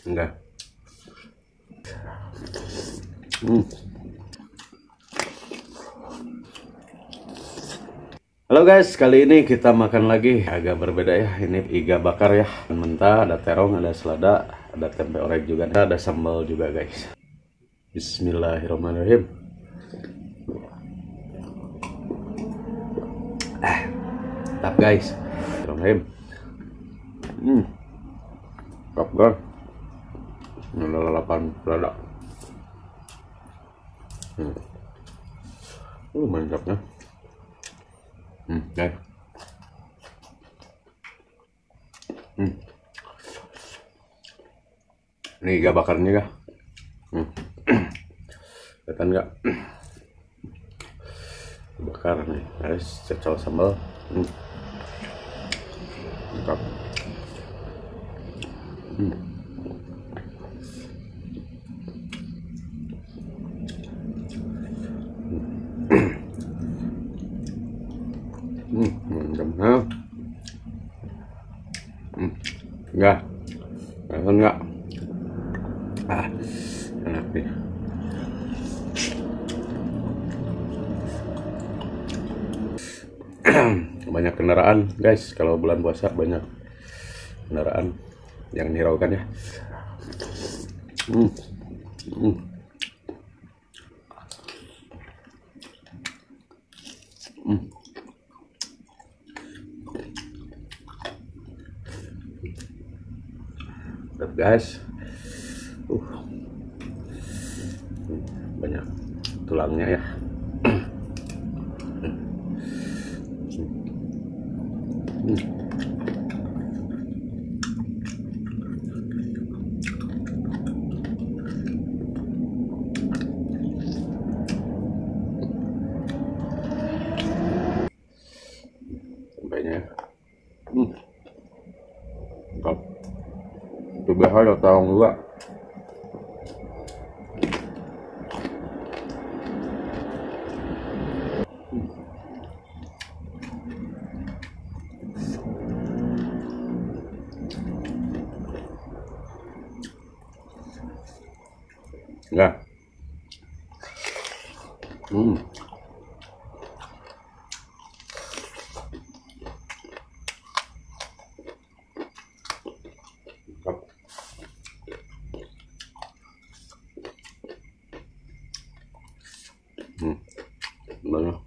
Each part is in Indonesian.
Enggak. Hmm. Halo guys, kali ini kita makan lagi agak berbeda ya. Ini iga bakar ya, mentah, ada terong, ada selada, ada tempe orek juga, ada sambal juga guys. Bismillahirrahmanirrahim. Mantap guys. Bismillahirrahmanirrahim. Mantap guys. Ini lalapan selada. Mantapnya. Guys. Ini iga bakarnya kah? Kelihatan nggak? Bakar nih, guys. Cecol sambal. Mantap. Mantap. Enggak. Enggak. Enak nih. Banyak kendaraan guys, kalau bulan puasa banyak kendaraan yang hiraukan ya. Lihat guys, banyak tulangnya ya. Sampainya mantap. Coba aja tahu juga. Enggak. Banyak.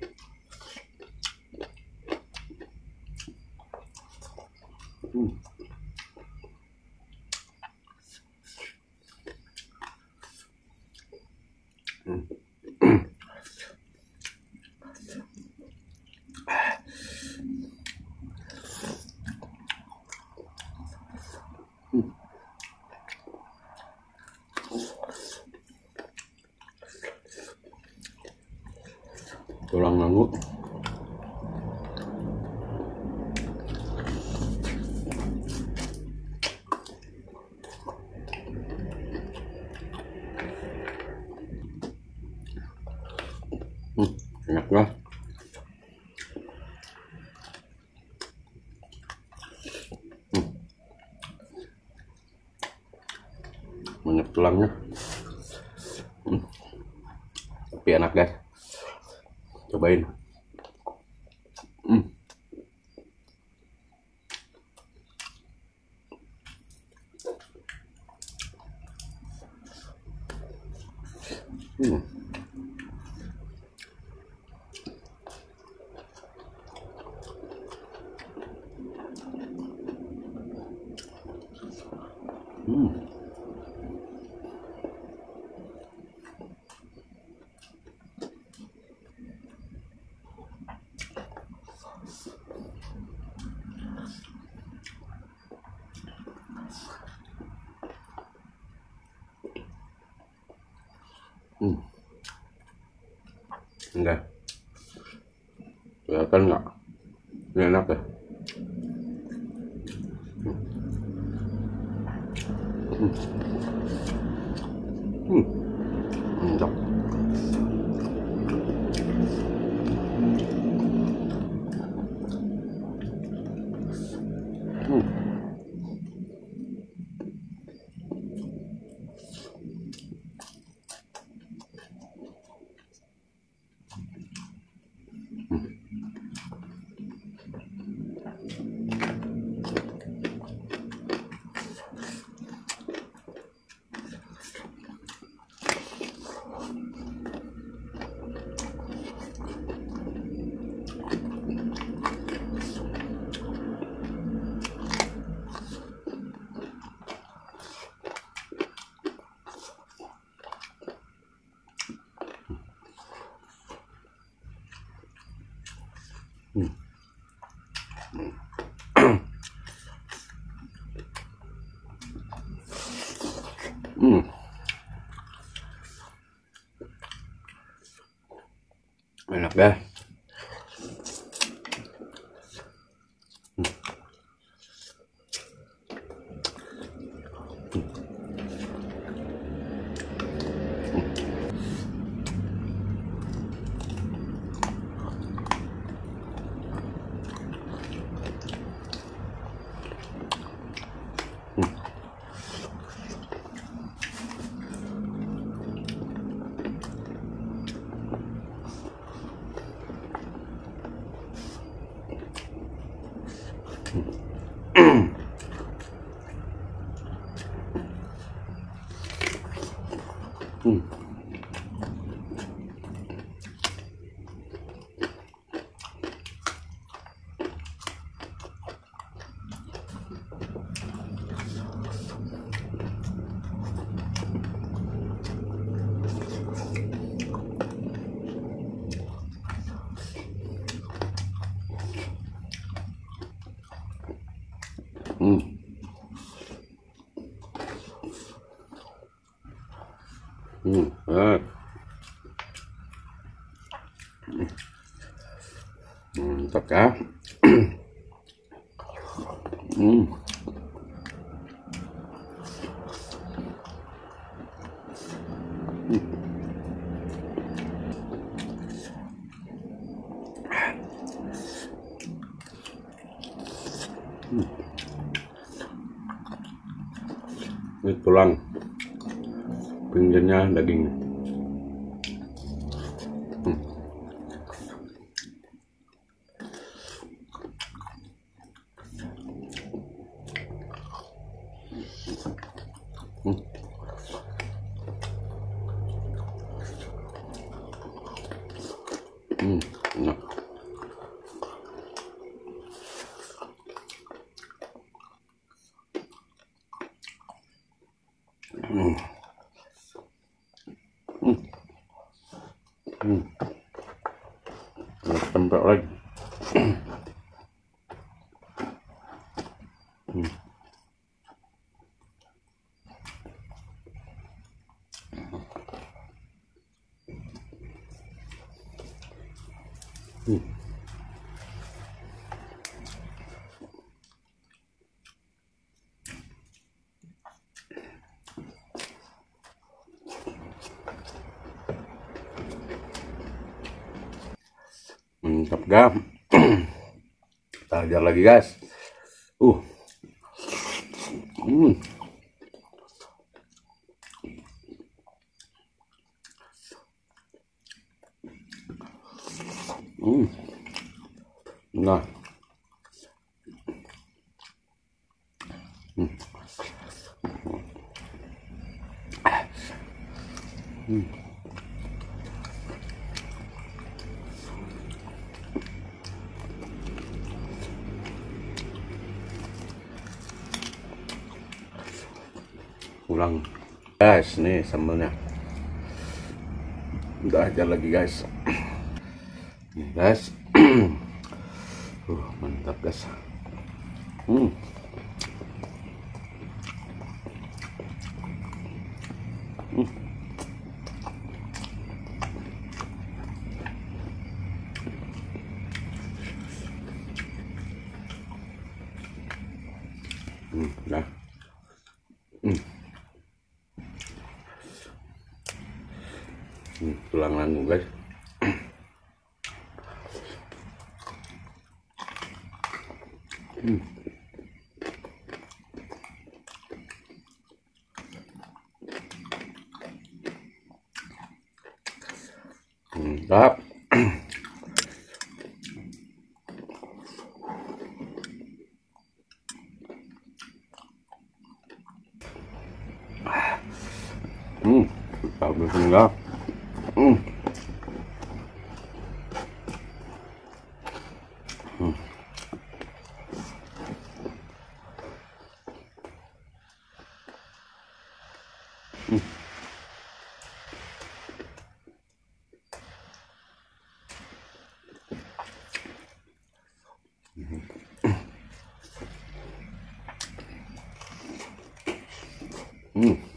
Tulang manggut. Enak lah. Banyak tulangnya. Tapi enak guys. Cobain. Enggak. Kelihatan nggak? Ini enak ya. Mantap. Hmm. Hmm. Enak ya. Hmm. Hmm. Hmm. Mantap ya. Hmm. Ini tulang, pinggirnya daging. Hmm. Hmm. Hmm. Enak. Hmm. Hmm. Hmm. Tempe lagi. Hmm. Hmm. Mantap gam. Kita ajar lagi guys. Uh. Hmm. Hmm. Nah. Hmm. Hmm. Ulang guys, nih sambelnya udah ajar lagi guys. Nih guys. Mantap guys. Hmm. Hmm. Dah. Hmm. Tulang langgu guys. Hmm. Mantap. Bagus enggak? Hmm. Hmm. Hmm. Hmm.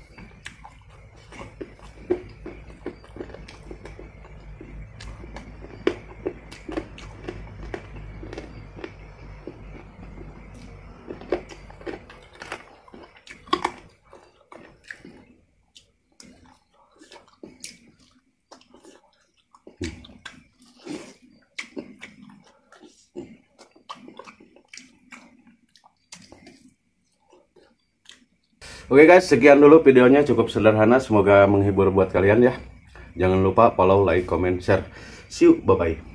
Oke guys, sekian dulu videonya, cukup sederhana, semoga menghibur buat kalian ya. Jangan lupa follow, like, comment, share. See you, bye-bye.